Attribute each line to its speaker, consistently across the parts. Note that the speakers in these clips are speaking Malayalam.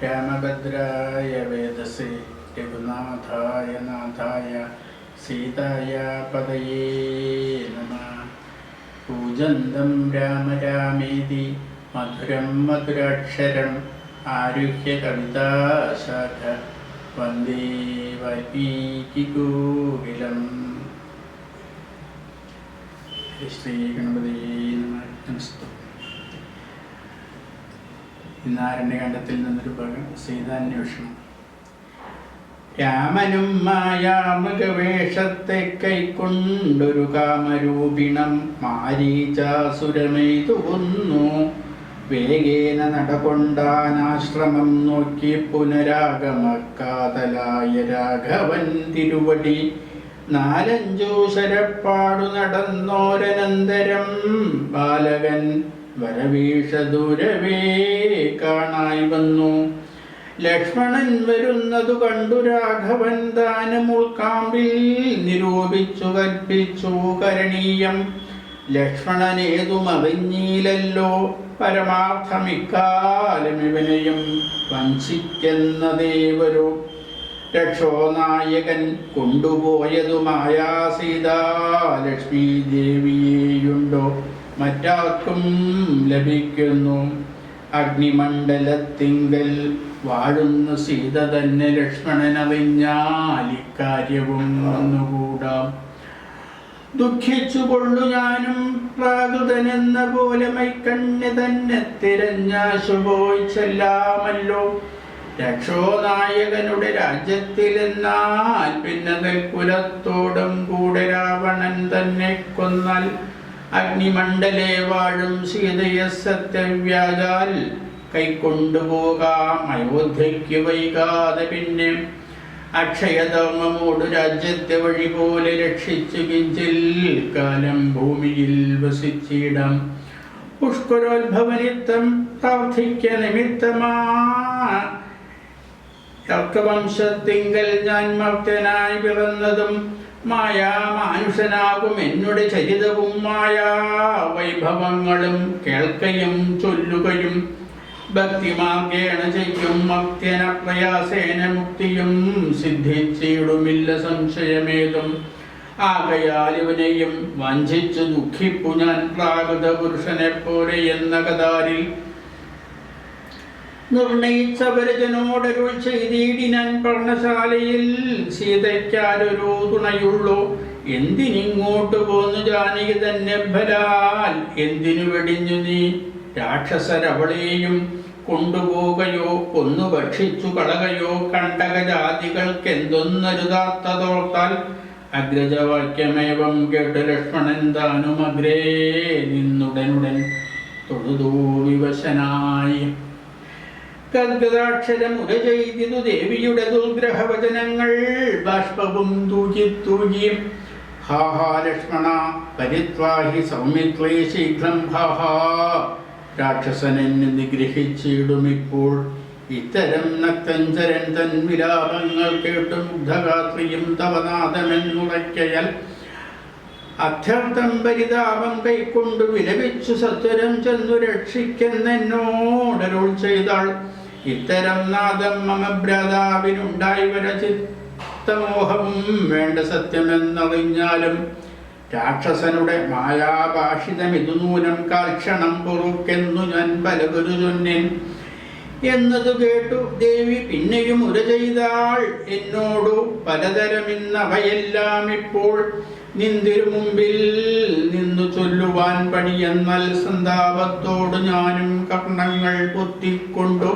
Speaker 1: രാമഭദ്രായ വേദസേ രഘുനാഥായ നാഥായ സീതായ പതയേ നമഃ. പൂജന്തം രാമ രാമേതി മധുരം മധുരാക്ഷരം ആരുഹ്യ കവിതാശാഖ വന്ദേ വാൽമീകികോകിലം. ശ്രീ ഗണപതി നമസ്തു. ഇന്ന് ആരണ്യകാണ്ഡത്തിൽ നിന്നൊരു ഭാഗം സീതാന്വേഷണം. രാമനും മായാമൃഗവേഷത്തെ കൈക്കൊണ്ടൊരു കാമരൂപിണം മാരീചാസുരമെയ്തു കൊന്നു. വേഗേന നടകൊണ്ടാനാശ്രമം നോക്കി പുനരാഗമക്കാതലായ രാഘവൻ തിരുവടി. നാലഞ്ചു ശരപ്പാടു നടന്നോരനന്തരം ബാലകൻ വരവീഷ ദൂരവേ കാണായി വന്നു. ലക്ഷ്മണൻ വരുന്നതു കണ്ടു രാഘവൻ ദാനമുൾക്കാമ്പിൽ നിരൂപിച്ചു കൽപ്പിച്ചു കരണീയം. ലക്ഷ്മണനേതും അറിഞ്ഞീലല്ലോ പരമാർത്ഥമിക്കാലമിവനെയും വഞ്ചിക്കുന്നതേവരോ. രക്ഷോനായകൻ കൊണ്ടുപോയതുമായ സീതാലക്ഷ്മി ദേവിയെയുണ്ടോ മറ്റാർക്കും ലഭിക്കുന്നു. അഗ്നിമണ്ഡലത്തിങ്കൽ വാഴുന്ന സീത തന്നെ ലക്ഷ്മണനറിഞ്ഞാൽ ഇക്കാര്യവും വന്നുകൂടാം. ദുഃഖിച്ചുകൊള്ളു ഞാനും പ്രാകൃതനെന്ന പോലെ മൈക്കണ്യ തന്നെ തിരഞ്ഞാശുപോയി ചെല്ലാമല്ലോ. രക്ഷോനായകനുടെ രാജ്യത്തിലെന്നാൽ പിന്നെ കുലത്തോടും കൂടെ രാവണൻ തന്നെ കൊന്നാൽ അഗ്നിമണ്ഡലേ വാഴും സീതയെ സത്യവ്യാജാൽ കൈക്കൊണ്ടുപോകാം അയോധ്യയ്ക്ക് വൈകാതെ. പിന്നെ അക്ഷയധർമ്മമോടു രാജ്യത്തെ വഴി പോലെ രക്ഷിച്ചു കിഞ്ചിൽ കാലം ഭൂമിയിൽ വസിച്ചിടാം. പുഷ്കരോദ്ഭവനിത്തം പ്രാർത്ഥിക്ക നിമിത്തമാ വംശത്തിങ്കൽ ഞാൻ മർത്യനായി പിറന്നതും മായാമാനുഷനാകും എന്നുടെ ചരിതവും മായാ വൈഭവങ്ങളും കേൾക്കയും ചൊല്ലുകയും ഭക്തിമാർഗേണ ചെയ്യും മർത്യന പ്രയാസേന മുക്തിയും സിദ്ധിച്ചിടുമില്ല സംശയമേതും. ആകയാൽ ഇവനെയും വഞ്ചിച്ചു ദുഃഖിപ്പു ഞാൻ പ്രാകൃത പുരുഷനെ പോലെ എന്ന കഥാരിൽ നിർണയിച്ചവരജനോടരുൾ ചെയ്തിടിനാൻ. പർണശാലയിൽ സീതയ്ക്കാരൊരു തുണയുള്ളൂ. എന്തിനിങ്ങോട്ട് പോന്നു ജാനകി തന്നെ ബലാൽ. എന്തിനു വെടിഞ്ഞു നീ രാക്ഷസരവളെയും കൊണ്ടുപോകയോ കൊന്നു ഭക്ഷിച്ചു കളകയോ. കണ്ടകജാതികൾക്കെന്തൊന്നരുതാത്തതോർത്താൽ അഗ്രജവാക്യമേവം കേട്ട് ലക്ഷ്മണൻ താനും അഗ്രേ നിന്നുടനുടൻ തൊഴുതൂ വിവശനായി. ഗദ്ഗദാക്ഷരമുര ചെയ്തിതു ദേവിയുടെ ദുർഗ്രഹവചനങ്ങൾ ബാഷ്പവും തൂകി തൂകി. ഹാഹാ ലക്ഷ്മണ പരിത്വാഹി സൗമിത്രേ ശീഘ്രം. ഹാഹാ രാക്ഷസനെന്ന് നിഗ്രഹിച്ചിടുമിപ്പോൾ. ഇത്തരം നക്തഞ്ചരൻ തൻ വിലാപങ്ങൾ കേട്ടു മുഗ്ധഗാത്രിയും തവനാഥമെന്നുറയ്ക്കയാൽ അത്യർത്ഥം പരിതാപം കൈക്കൊണ്ടു വിലപിച്ചു സത്വരം ചെന്നു രക്ഷിക്കെന്നോടരുൾ ചെയ്താൾ. ഇത്തരം നാദം മമ ഭ്രാതാവിനുണ്ടായി വര ചിത്തമോഹവും വേണ്ട സത്യമെന്നറിഞ്ഞാലും രാക്ഷസനുടെ മായാഭാഷിതമിതു നൂനം കാൽക്ഷണം പൊറുക്കെന്നു ഞാൻ പലകുരു ചൊന്നേൻ. എന്നതു കേട്ടു ദേവി പിന്നെയും ഉര ചെയ്താൾ എന്നോടു പലതരമിന്നവയെല്ലാം ഇപ്പോൾ നിന്തിരു മുമ്പിൽ നിന്നു ചൊല്ലുവാൻ പണിയെന്നാൽ. സന്താപത്തോട് ഞാനും കർണങ്ങൾ പൊത്തിക്കൊണ്ടു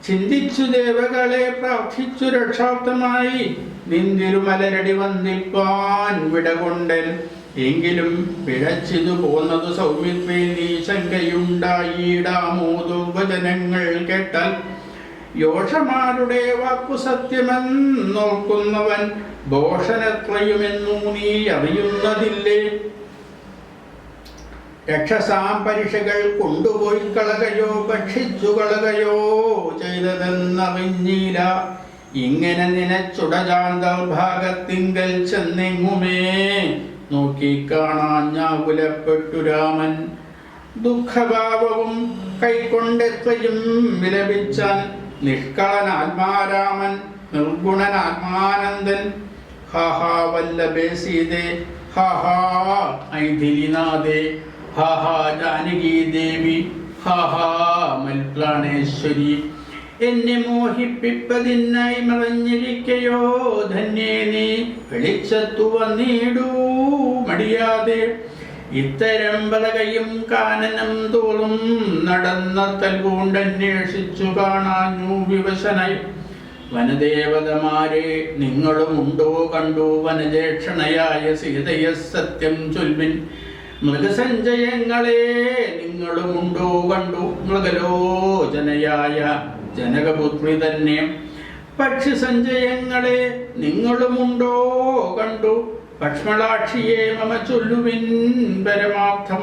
Speaker 1: ചിന്തിച്ചു ദേവകളെ പ്രാർത്ഥിച്ചു രക്ഷാർത്ഥമായി നിന്തിരുമലരടി വന്നിപ്പാൻ വിടകൊണ്ടൻ. എങ്കിലും പിഴച്ചിതു പോന്നതു സൗമിത്രേ നീ ശങ്കയുണ്ടായിടാമോ. ദുർവചനങ്ങൾ കേട്ടാൽ യോഷമാരുടെ വാക്കു സത്യമെന്നോർക്കുന്നവൻ ദോഷനെത്രയുമെന്നു നീ അറിയുന്നതില്ലേ. രക്ഷസാം പരീക്ഷകൾ കൊണ്ടുപോയി കളകയോ ഭക്ഷിച്ചു കളകയോ ചെയ്തതെന്നറിഞ്ഞില്ല. ഇങ്ങനെ നിനച്ചുടജാന്തർഭാഗത്തിങ്കൽ ചെന്നെങ്ങുമേ നോക്കിക്കാണാഞ്ഞാകുലപ്പെട്ടു രാമൻ. ദുഃഖഭാവവും കൈക്കൊണ്ടെത്രയും വിലപിച്ചാൻ നിഷ്കളനാത്മാരാമൻ നിർഗുണനാത്മാനന്ദൻ ഹാഹാ വല്ലഭേ സീതേ ഹാഹാ ഐഥിലിനാഥേ ഹാഹാ ജാനകി ദേവി ഹാഹാ മൽപ്രാണേശ്വരി. എന്നെ മോഹിപ്പിപ്പതിനായി മറഞ്ഞിരിക്കയോ ധന്യേ നീ വെളിച്ചത്തു വന്നിടൂ മടിയാതെ. ഇത്തരം പലകയും കാനനം തോറും നടന്ന തൽകൊണ്ടന്വേഷിച്ചു കാണാഞ്ഞു വിവശനായി. വനദേവതമാരെ നിങ്ങളുമുണ്ടോ കണ്ടു വനജേക്ഷണയായ സീതയെ സത്യം ചൊൽവിൻ. മൃഗസഞ്ചയങ്ങളെ നിങ്ങളുമുണ്ടോ കണ്ടു മൃഗലോചനയായ ജനകപുത്രി തന്നെ. പക്ഷി സഞ്ചയങ്ങളെ നിങ്ങളുമുണ്ടോ കണ്ടു പക്ഷ്മളാക്ഷിയെ മമ ചൊല്ലുവിൻ പരമാർത്ഥം.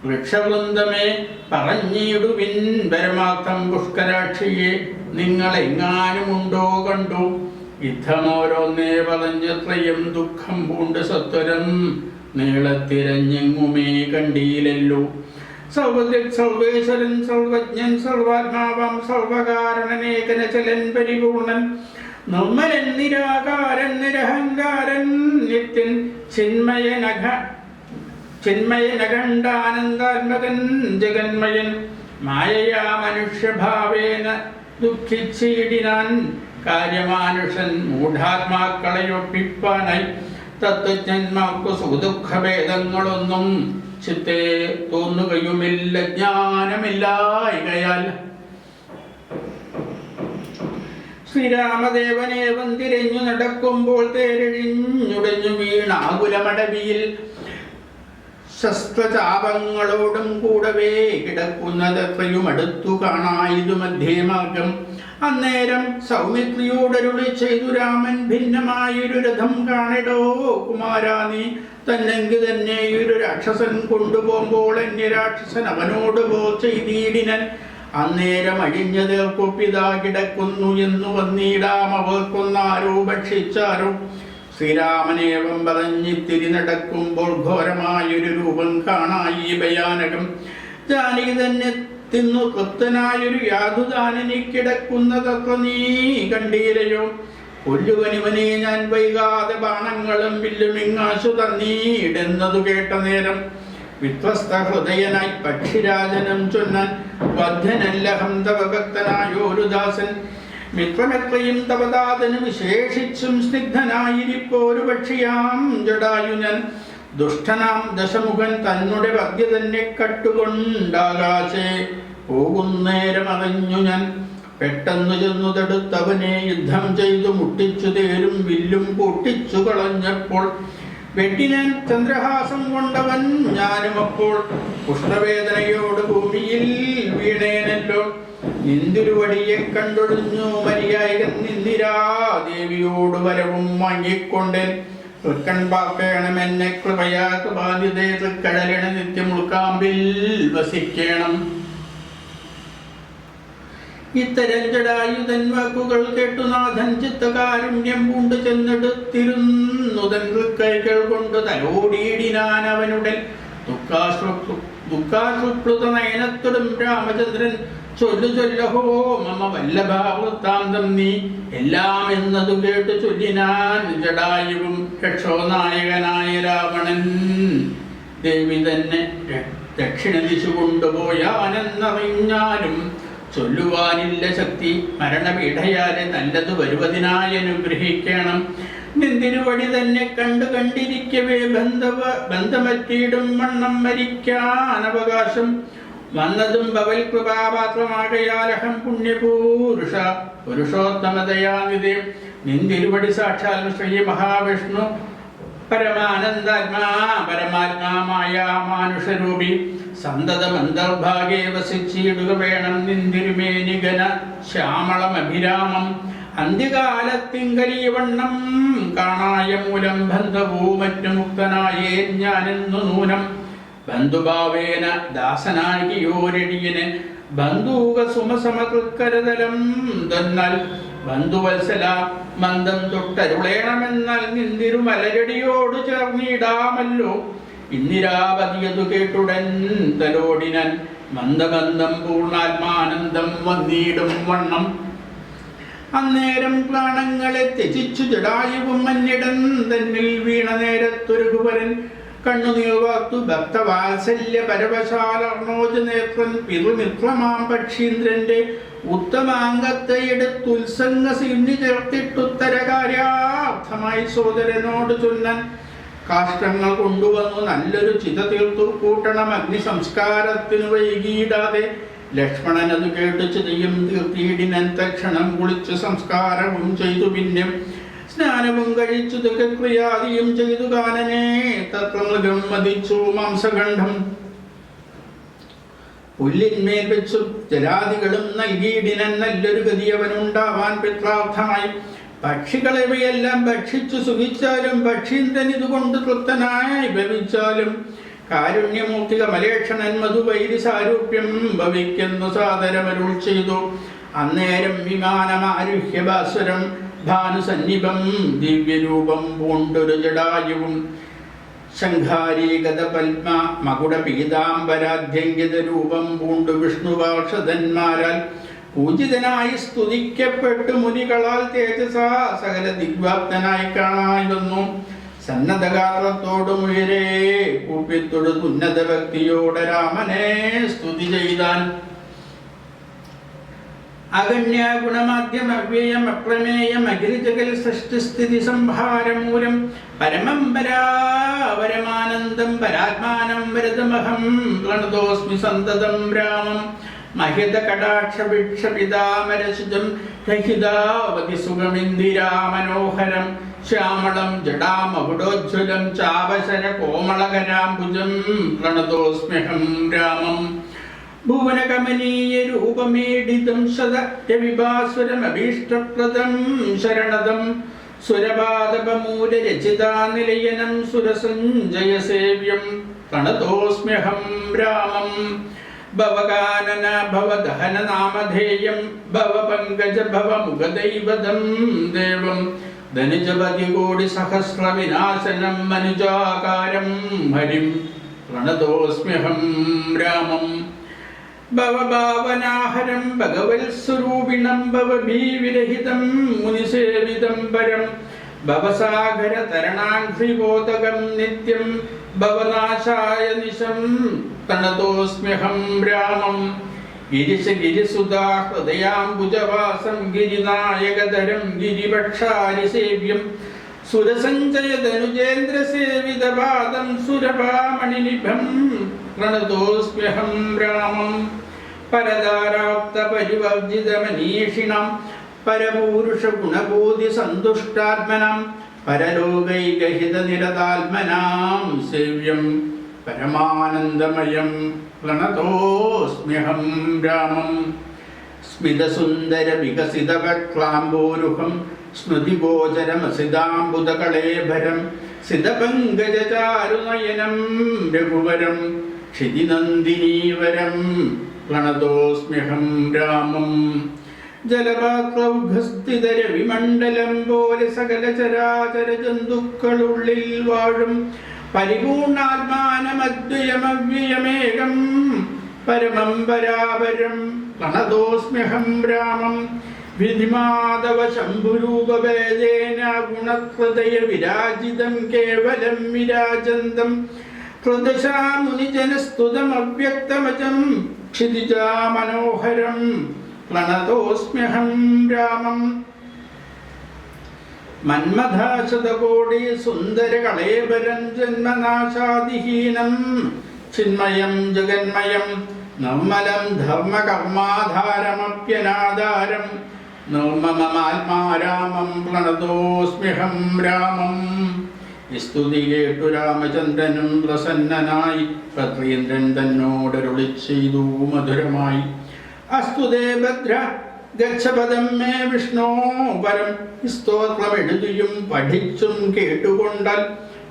Speaker 1: വൃക്ഷവൃന്ദമേ പറഞ്ഞിടുവിൻ പരമാർത്ഥം. പുഷ്കരാക്ഷിയെ നിങ്ങളെങ്ങാനുമുണ്ടോ കണ്ടു. യുദ്ധമോരോന്നേ പറഞ്ഞത്രയും ദുഃഖം പൂണ്ട് സത്വരം നീളത്തിരഞ്ഞെങ്ങുമേ കണ്ടീലല്ലോ. സർവദൃക് സർവേശ്വരൻ സർവജ്ഞൻ സർവാത്മാവാം സർവകാരണനേകനചലൻ പരിപൂർണൻ നിർമ്മലൻ നിരാകാരൻ നിരഹങ്കാരൻ നിത്യൻ ചിന്മയനഖണ്ഡാനന്ദാത്മകൻ ജഗന്മയൻ. മായയാ മനുഷ്യഭാവേന ദുഃഖിച്ചിടിനാൻ കാര്യമാനുഷൻ മൂഢാത്മാക്കളെയൊപ്പിപ്പാനായി. തത്വജ്ഞന്മാർക്കു സുഖദുഃഖഭേദങ്ങളൊന്നും ചിത്തേ തോന്നുകയുമില്ല ജ്ഞാനമില്ലായികയാൽ. ശ്രീരാമദേവനേവം തിരഞ്ഞു നടക്കുമ്പോൾ തേരെഴിഞ്ഞുടഞ്ഞു വീണാകുലമടവിയിൽ ശസ്ത്രചാപങ്ങളോടും കൂടവേ കിടക്കുന്നതെത്രയും അടുത്തു കാണായിതു മധ്യേമാർഗം. അന്നേരം സൗമിത്രിയോടരുളി ചെയ്തു രാമൻ ഭിന്നമായൊരു രഥം കാണിടോ കുമാരാ നീ. തന്നെങ്കി തന്നെ ഒരു രാക്ഷസൻ കൊണ്ടുപോകുമ്പോൾ അന്യ രാക്ഷസൻ അവനോട് പോ ചെയ്തിടിനൻ. അന്നേരം അഴിഞ്ഞതേർക്കൊപ്പിതാ കിടക്കുന്നു എന്നു വന്നിടാം അവർക്കൊന്നാരോ ഭക്ഷിച്ചാരോ. ശ്രീരാമനേവം പറഞ്ഞിത്തിരി നടക്കുമ്പോൾ ഘോരമായൊരു രൂപം കാണായി ഭയാനകം. ജാനകി തന്നെ തിന്നു തൃപ്തനായൊരു യാതുദാനിനി കിടക്കുന്നതത്ര നീ കണ്ടീരയോ. കൊല്ലുവനിവനെ ഞാൻ വൈകാതെ ബാണങ്ങളും വില്ലുമിങ്ങാശു തന്നീടെന്നതു കേട്ട നേരം വിധ്വസ്ത ഹൃദയനായി പക്ഷിരാജനം ചൊന്നാൻ. ബദ്ധനല്ലഹം തവ ഭക്തനായോരു ദാസൻ മിത്രമെത്രയും തവദാതന് വിശേഷിച്ചും സ്നിഗ്ധനായിരിപ്പോരു പക്ഷിയാം ജടായുനൻ. ദുഷ്ടനാം ദശമുഖൻ തന്നുടെ വദ്യ തന്നെ കട്ടുകൊണ്ടാകാശേ പോകുന്നേരം അറിഞ്ഞു ഞാൻ. പെട്ടെന്നു ചെന്നു തടുത്തവനെ യുദ്ധം ചെയ്തു മുട്ടിച്ചു തേരും വില്ലും പൊട്ടിച്ചു കളഞ്ഞപ്പോൾ വെട്ടിനാൻ ചന്ദ്രഹാസം കൊണ്ടവൻ ഞാനുമപ്പോൾ. പുഷ്ണവേദനയോട് ഭൂമിയിൽ വീണേനല്ലോ. നിന്തിരുവടിയെ കണ്ടൊഴിഞ്ഞു മര്യായകൻ നിന്ദിരാദേവിയോട് വരവും വാങ്ങിക്കൊണ്ടേൻ. തൃക്കൺ പാർക്കണമെന്നെ കൃപയാ ബാധ്യതേ തൃക്കഴലിണ നിത്യമുൾക്കാമ്പിൽ വസിക്കണം. ഇത്തരം ജടായുധൻ വാക്കുകൾ കേട്ടു നാഥൻ ചിത്തകാരുണ്യം പൂണ്ട് ചെന്നെടുത്തിരുന്നുതൻ കൈകൾ കൊണ്ട് തലോടിയിടിനാൻ അവനുടൻ. ദുഃഖാശ്രുപ്ലുത നയനത്തോടും രാമചന്ദ്രൻ ചൊല്ലു ചൊല്ലഹോ മമ വല്ലഭാവൃത്താന്തം നീ. എല്ലാം എന്നതു കേട്ടു ചൊല്ലിനാൻ ജടായുവും രക്ഷോനായകനായ രാവണൻ. ദേവി തന്നെ ദക്ഷിണ ദിശ കൊണ്ടുപോയാനെന്നറിഞ്ഞാലും ചൊല്ലുവാനില്ല ശക്തി. മരണപീഠയാലെ നല്ലത് വരുവതിനായി അനുഗ്രഹിക്കണം. നിന്തിരുവടി തന്നെ കണ്ടിരിക്കവേ ബന്ധമറ്റിയിടും വണ്ണം മരിക്കാൻ അവകാശം വന്നതും ഭവൽ കൃപാപാത്രമാകയാലഹം പുണ്യപൂരുഷ പുരുഷോത്തമതയാനിതേ. നിന്തിരുവടി സാക്ഷാൽ ശ്രീ മഹാവിഷ്ണു പരമാത്മാമായ മാനുഷരൂപി സന്തതമന്തർഭാഗേ വസിച്ചിടുക വേണം. നിന്തിരുമേനിഗന ശ്യാമളമഭിരാമം അന്ത്യകാലത്തിങ്കലീവണ്ണം കാണായ മൂലം ബന്ധവൂ മറ്റു മുക്തനായേ ഞാനെന്നു നൂനം. ബന്ധുഭാവേന ദാസനാകിയോരടിയന് ബന്ധൂക സുമസമതൃക്കരതലം തന്നാൽ. ബന്ധുവത്സല മന്ദം തൊട്ടരുളേണമെന്നാൽ നിന്തിരുമലരടിയോട് ചേർന്നിടാമല്ലോ. ഇന്ദിരാപതിയതു കേട്ടുടൻ തലോടിനൻ. മന്ദമന്ദം പൂർണ്ണാത്മാനന്ദം വന്നിടും വണ്ണം അന്നേരം പ്രാണങ്ങളെ ത്യജിച്ചു ജടായുവും മഞ്ഞിടൻ തന്നിൽ വീണ നേരത്തൊരു കുവരൻ കണ്ണുനീർ വാർത്തു ഭക്തവാത്സല്യ പരവശാലർണോജ നേത്രൻ പിതൃമിത്രമാം പക്ഷീന്ദ്രന്റെ ഉത്തമാംഗത്തെ എടുത്തുത്സംഗ സിണ്ണി ചേർത്തിട്ടുത്തരകാര്യാർത്ഥമായി സോദരനോട് ചൊന്നാൻ കാഷ്ടങ്ങൾ കൊണ്ടുവന്നു നല്ലൊരു ചിത തീർത്തു കൂട്ടണം അഗ്നി സംസ്കാരത്തിനു വൈകിയിടാതെ ലക്ഷ്മണൻ അത് കേട്ട് ചിതയും തീർത്തിയിടിനൻ തക്ഷണം കുളിച്ച് സംസ്കാരവും ചെയ്തു പിന്നെ സ്നാനവും കഴിച്ചു ക്രിയാദിയും ചെയ്തു കാനനെ തത്വമൃഗം മതിച്ചു മാംസഗണ്ഡം പുല്ലിന്മേൽ വെച്ചു ജലാദികളും നൽകിയിടിനൻ നല്ലൊരു ഗതി അവനുണ്ടാവാൻ പിത്രാർത്ഥമായി പക്ഷികളെവയെല്ലാം ഭക്ഷിച്ചു സുഖിച്ചാലും പക്ഷീന്ദ്രൻ ഇതുകൊണ്ട് തൃപ്തനായി ഭവിച്ചാലും കാരുണ്യമൂർത്തി കമലേക്ഷണൻ മധുവൈരി സാരൂപ്യം ഭവിക്കുന്നു സാദരമരുൾ ചെയ്തു അന്നേരം വിമാനമാരുഹ്യ ഭാസ്വരം ഭാനുസന്നിഭം ദിവ്യരൂപം പൂണ്ടൊരു ജടായുവും ശംഖാരീഗത പത്മ മകുട പീതാംബരാധ്യങ്കിത രൂപം പൂണ്ടു വിഷ്ണുപാർഷദന്മാരാൽ പൂജിതനായി സ്തുതിക്കപ്പെട്ടു മുനികളാൽ തേജസാ സകല ദിഗ്വാപ്തനായി കാണായി വന്നു സന്നദ്ധഗാത്രത്തോടുമുയരേ കൂപ്പിത്തൊടുത്ത് ഉന്നത ഭക്തിയോടെ രാമനെ സ്തുതി ചെയ്താൻ അഗണ്യ ഗുണമാദ്യം അവ്യയം അപ്രമേയം അഖിലജഗൽ സൃഷ്ടിസ്ഥിതി സംഹാരമൂലം പരമം പരാപരമാനന്ദം പരാത്മാനം വരദമഹം പ്രണതോസ്മി സന്തതം രാമം മഹിത കടാക്ഷ ഭിക്ഷ പിതാമരശുജം രഹിതാവതി സുഖമിന്ദിരാമനോഹരം ശ്യാമളം ജടാമകുടോജ്വലം ചാപശര കോമളകരാംബുജം പ്രണതോസ്മ്യഹം രാമം ഭുവനകമനീയ രൂപമേഡിതം ശതവിഭാസുരമഭീഷ്ടപ്രദം ശരണദം സുരപാദപമൂലരചിതാനിലയനം സുരസഞ്ജയസേവ്യം പ്രണതോസ്മ്യഹം രാമം ഭവകാനന ഭവദഹന നാമധേയം ഭവപങ്കജ ഭവമുഖദൈവതം ദേവം ധനുജപതികോടി സഹസ്ര വിനാശനം മനുജാകാരം ഹരിം പ്രണതോസ്മ്യഹം രാമം ഭവഭാവനാഹരം ഭഗവത്സ്വരൂപിണം ഭവഭീവിരഹിതം മുനിസേവിതം പരം ഭവസാഗര തരണാഘ്രിബോധകം നിത്യം ഭവനാശായ നിശം പ്രണതോസ്മ്യഹം രാമം ഗിരിശ ഗിരിസുതാ ഹൃദയാംബുജവാസം ഗിരിനായകധരം ഗിരിപക്ഷാരിസേവ്യം സുരസഞ്ജയധനുജേന്ദ്രസേവിതപാദം സുരഭാമണിനിഭം പ്രണതോസ്മ്യഹം രാമം പരതാരാപ്ത പരിവർജിതമനീഷിണം പരപൂരുഷ ഗുണബോധി സന്തുഷ്ടാത്മനം പരലോകൈകഹിത നിരതാത്മനാം സേവ്യം പരമാനന്ദമയം പ്രണതോസ്മ്യഹം രാമം സ്മിതസുന്ദര വികസിത വക്ലാംബോരുഹം സ്മൃതിഗോചരമസിതാംബുദകളേഭരം സിതപങ്കജചാരുനയനം രഘുവരം ക്ഷിതിനന്ദിനീവരം പ്രണതോസ്മ്യഹം രാമം ജലപാത്രൗഘസ്ഥിതര വിമണ്ഡലം പോലെ സകല ചരാചര ജന്തുക്കളുള്ളിൽ വാഴും പരിപൂർണാത്മാനമദ്വയമവ്യയമേകം പരമം പരാപരം പ്രണതോസ്മ്യഹം രാമം വിധിമാധവ ശംഭുരൂപവേദേന ഗുണഹൃദയ വിരാജിതം കേവലം വിരാജന്തം ഹൃദശാമുനിജനസ്തുതമവ്യക്തമജം ക്ഷിതിജാ മനോഹരം പ്രണതോസ്മ്യഹം രാമം മന്മഥാശതകോടി സുന്ദര കളേബരം ജന്മനാശാദിഹീനം ചിന്മയം ജഗന്മയം നിർമ്മലം ധർമ്മകർമാധാരമപ്യനാധാരം നിർമ്മമമാത്മാരാമം പ്രണതോസ്മ്യഹം രാമം സ്തുതി കേട്ടു രാമചന്ദ്രനും പ്രസന്നനായി പത്രീന്ദ്രൻ തന്നോടരുളി ചെയ്തു മധുരമായി അസ്തുതേ ഭദ്ര ഗച്ഛപദം മേ വിഷ്ണോ പരം സ്തോത്രമെഴുതിയും പഠിച്ചും കേട്ടുകൊണ്ടാൽ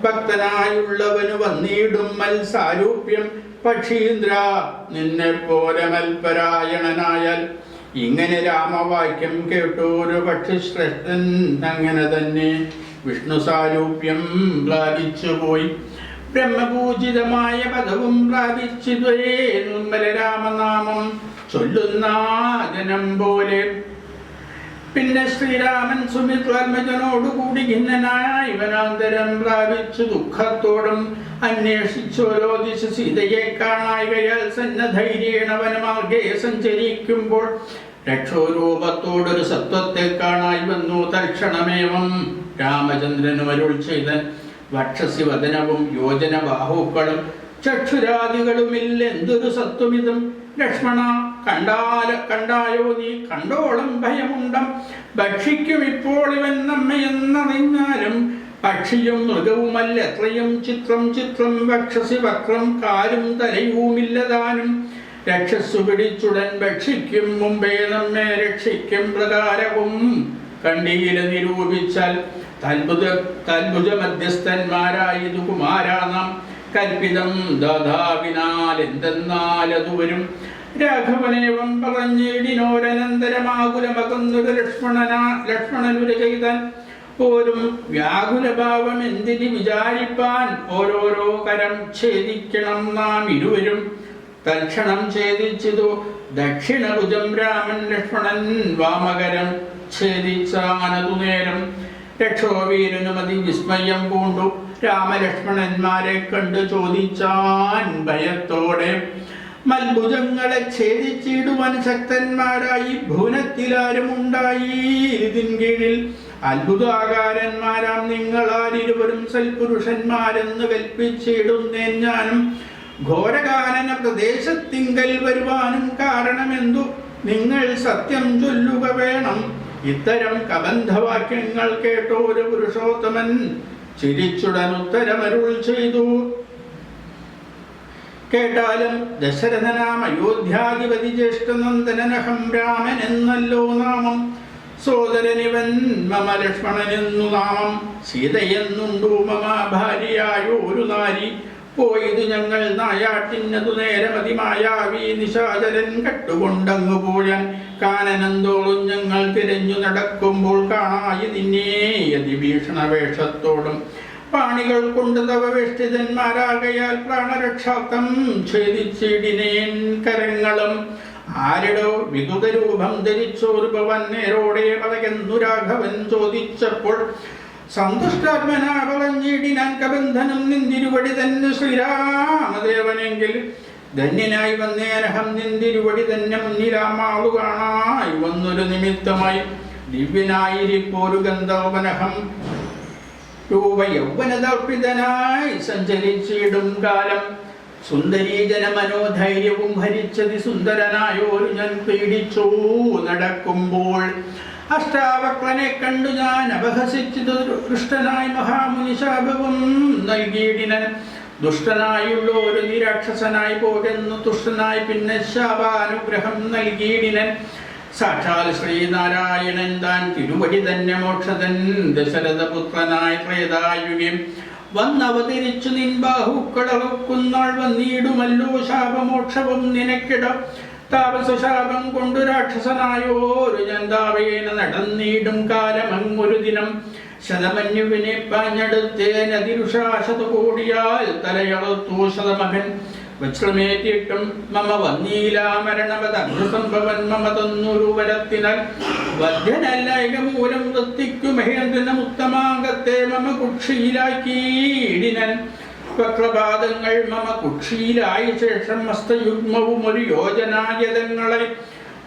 Speaker 1: ഭക്തനായുള്ളവന് വന്നിടും മത്സാരൂപ്യം പക്ഷീന്ദ്ര നിന്നെ പോലെ മൽപരായണനായാൽ ഇങ്ങനെ രാമവാക്യം കേട്ടോരു പക്ഷിശ്രേഷ്ഠൻ അങ്ങനെ തന്നെ വിഷ്ണു സാരൂപ്യം പ്രാപിച്ചുപോയി ബ്രഹ്മപൂജിതമായ പദവും പ്രാപിച്ചിതേ നിർമ്മല രാമനാമം ചൊല്ലുന്ന ജനം പോലെ പിന്നെ ശ്രീരാമൻ സുമിത്രാത്മജനോടുകൂടി ഖിന്നനായി വനാന്തരം പ്രാപിച്ചു ദുഃഖത്തോടും അന്വേഷിച്ചോലോദിച്ച് സീതയെ കാണായികയാൽ സന്നധൈര്യേണ വനമാർഗേ സഞ്ചരിക്കുമ്പോൾ രക്ഷോരൂപത്തോടൊരു സത്വത്തെ കാണായി വന്നു. തൽക്ഷണമേവം രാമചന്ദ്രനും അരുൾ ചെയ്തൻ, വക്ഷസി വദനവും യോജന ബാഹുക്കളും ചക്ഷുരാദികളുമില്ലെന്തൊരു സത്വമിതും. ലക്ഷ്മണ, കണ്ടായോ നീ? കണ്ടോളം ഭയമുണ്ടം. ഭക്ഷിക്കും ഇപ്പോൾ ഇവൻ നമ്മയെന്നറിഞ്ഞാലും പക്ഷിയും മൃഗവുമല്ല എത്രയും ചിത്രം ചിത്രം. വക്ഷസി വക്രം കാലും തലയുമില്ലതാനും. രക്ഷസ്സു പിടിച്ചുടൻ ഭക്ഷിക്കും മുമ്പേ നമ്മെ രക്ഷിക്കും പ്രകാരവും കണ്ടീല നിരൂപിച്ചാൽ തൽഭുജ മധ്യസ്ഥന്മാരായതു കുമാരാനാം കൽപ്പിതം ദാതാവിനാൽ എന്തെന്നാലതു വരും. രാഘവനേവം പറഞ്ഞിടിനോരനന്തരമാകുലമകുന്നൊരു ലക്ഷ്മണനുര ചെയ്താൻ പോരും വ്യാകുലഭാവം എന്തിന് വിചാരിപ്പാൻ. ഓരോരോ കരം ഛേദിക്കണം നാം ഇരുവരും. തൽക്ഷണം ഛേദിച്ചിതു ദക്ഷിണഭുജം രാമൻ. ലക്ഷ്മണൻ വാമകരം ഛേദിച്ചാനതു നേരം. രക്ഷോവീരനും അതിവിസ്മയം പൂണ്ടു. രാമലക്ഷ്മണന്മാരെ കണ്ടു ചോദിച്ചാൻ ഭയത്തോടെ, മൽഭുജങ്ങളെ ഛേദിച്ചിടുവാൻ ശക്തന്മാരായി ഭുവനത്തിലാരും ഉണ്ടായി ഇതിൻ കീഴിൽ. അത്ഭുതാകാരന്മാരാം നിങ്ങളാരിരുവരും സൽപുരുഷന്മാരെന്ന് കൽപ്പിച്ചിടുന്നേൻ ഞാനും. ഘോരകാനന പ്രദേശത്തിങ്കൽ വരുവാനും കാരണമെന്തു നിങ്ങൾ സത്യം ചൊല്ലുക വേണം. ഇത്തരം കബന്ധവാക്യങ്ങൾ കേട്ടോരു പുരുഷോത്തമൻ ചിരിച്ചുടൻ ഉത്തരമരുൾ ചെയ്തു. കേട്ടാലും ദശരഥനാം അയോധ്യാധിപതി ജ്യേഷ്ഠനന്ദനഹം രാമൻ എന്നല്ലോ നാമം. സോദരനിവൻ മമ ലക്ഷ്മണനെന്നു നാമം. സീതയെന്നുണ്ടു മമ ഭാര്യയായോരു നാരി. പോയിതു ഞങ്ങൾ നായാട്ടിന്നതു നേരമതിമായാവീ നിശാചരൻ കട്ടുകൊണ്ടങ്ങു പോയാൻ. കാനനന്തോളും ഞങ്ങൾ തിരഞ്ഞു നടക്കുമ്പോൾ കാണായി നിന്നേ അതിഭീഷണ വേഷത്തോടും. പാണികൾ കൊണ്ട് തവ വേഷ്ടിതന്മാരാകയാൽ പ്രാണരക്ഷാർത്ഥം ഛേദിച്ചിടിനേൻ കരങ്ങളും. ആരിടോ വികൃതരൂപം ധരിച്ചോരു ഭവൻ നേരോടെ പതകെന്നു രാഘവൻ ചോദിച്ചപ്പോൾ സന്തുഷ്ടാത്മനാ പറഞ്ഞിടിനാൻ കബന്ധനം നിന്തിരുവടി തന്നെ ശ്രീരാമദേവനെങ്കിൽ. ധന്യനായി വന്നേനഹം നിന്തിരുവടി തന്നെ മുന്നിലാമാളു കാണായി വന്നൊരു നിമിത്തമായി. ദിവ്യനായിരിപ്പോരു ഗന്ധർവനഹം രൂപ യൗവനതർപ്പിതനായി സഞ്ചരിച്ചിടും കാലം. സുന്ദരീജന മനോധൈര്യവും ഭരിച്ചതി സുന്ദരനായോരു ഞാൻ പീഡിച്ചു നടക്കുമ്പോൾ. അഷ്ടാവക്രനെ കണ്ടു ഞാൻ അപഹസിച്ചത് ദുഷ്ടനായി മഹാമുനി ശാപവും നൽകിയിടിനൻ. ദുഷ്ടനായുള്ള ഒരു നിരാക്ഷസനായി പോകെന്നു തുഷ്ടനായി പിന്നെ ശാപാനുഗ്രഹം നൽകിയിടിനൻ. സാക്ഷാൽ ശ്രീനാരായണൻ താൻ തിരുവടി തന്നെ മോക്ഷതൻ ദശരഥപുത്രനായ ത്രേതായുഗം വന്നവതരിച്ചു നിൻ ബാഹുക്കളറുക്കുന്നാൾ വന്നിടുമല്ലോ ശാപമോക്ഷവും നിനക്കിടം. താപസശാപം കൊണ്ടു രാക്ഷസനായോരു ജന്താവേന നടന്നിടും കാലമങ്ങൊരു ദിനം. ശതമന്യുവിനെ പാഞ്ഞെടുത്തേനതിരുഷാശത കൂടിയാൽ തലയളത്തു ശതമകൻ. വജ്രമേറ്റിട്ടും മമ വന്നീലാമരണവതംഭവൻ മമ തന്നൊരു വരത്തിനാൽ. വധ്യനല്ലൈക മൂലം വൃത്തിക്കു മഹേന്ദ്രനം ഉത്തമാംഗത്തെ മമ കുക്ഷിയിലാക്കിയിടിനൻ. വക്രപാദങ്ങൾ മമ കുക്ഷിയിലായ ശേഷം ഹസ്തയുഗ്മവും ഒരു യോജനായതങ്ങളെ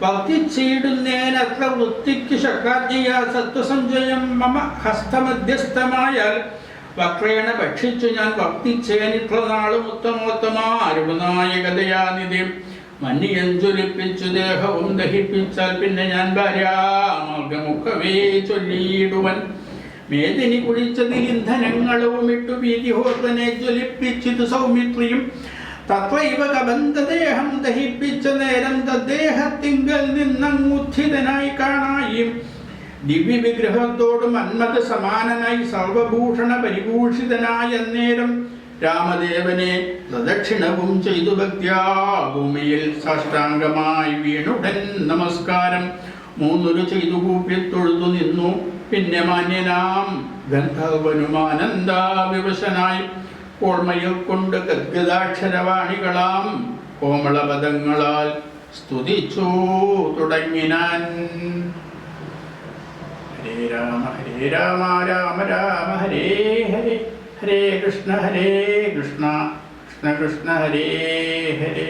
Speaker 1: വർദ്ധിച്ചിടുന്നേനത്ര വൃത്തിക്ക് ശക്രാജ്ഞയാ സത്വസഞ്ചയം മമ ഹസ്തമധ്യസ്ഥമായാൽ. വക്രേണ ഭക്ഷിച്ചു ഞാൻ വർത്തിച്ചേനിത്ര നാളും ഉത്തമോത്തമാരുണായകതയാനിധി. മഞ്ഞിയൻ ജ്വലിപ്പിച്ചു ദേഹവും ദഹിപ്പിച്ചാൽ പിന്നെ ഞാൻ ഭാര്യാമാർഗമുഖവേ ചൊല്ലിയിടുവൻ. മേദിനി കുഴിച്ചതിൽ ഇന്ധനങ്ങളും ഇട്ടു വീതിഹോർവനെ ജ്വലിപ്പിച്ചിതു സൗമിത്രിയും. തത്രൈവ കബന്ധദേഹം ദഹിപ്പിച്ച നേരം തദ്ദേഹത്തിങ്കൽ നിന്നങ്ങുത്ഥിതനായി കാണായും. ദിവ്യവിഗ്രഹത്തോട് മന്മഥ സമാനനായി സർവഭൂഷണ പരിഭൂഷിതനായ നേരം രാമദേവനെ പ്രദക്ഷിണവും ചെയ്തു ഭക്ത്യാ ഭൂമിയിൽ സാഷ്ടാംഗമായി വീണുടൻ നമസ്കാരം മൂന്നൊരു ചെയ്തു കൂപ്പിത്തൊഴുതു നിന്നു. പിന്നെ മാന്യനാം ഗന്ധർവനുമാനന്ദാവിവശനായി ഓർമ്മയിൽ കൊണ്ട് ഗദ്ഗദാക്ഷരവാണികളാം കോമളപദങ്ങളാൽ സ്തുതിച്ചു തുടങ്ങിനാൻ. ഹരേ രാമ രാമ രാമ ഹരേ ഹരേ ഹരേ കൃഷ്ണ കൃഷ്ണ കൃഷ്ണ കൃഷ്ണ ഹരേ ഹരേ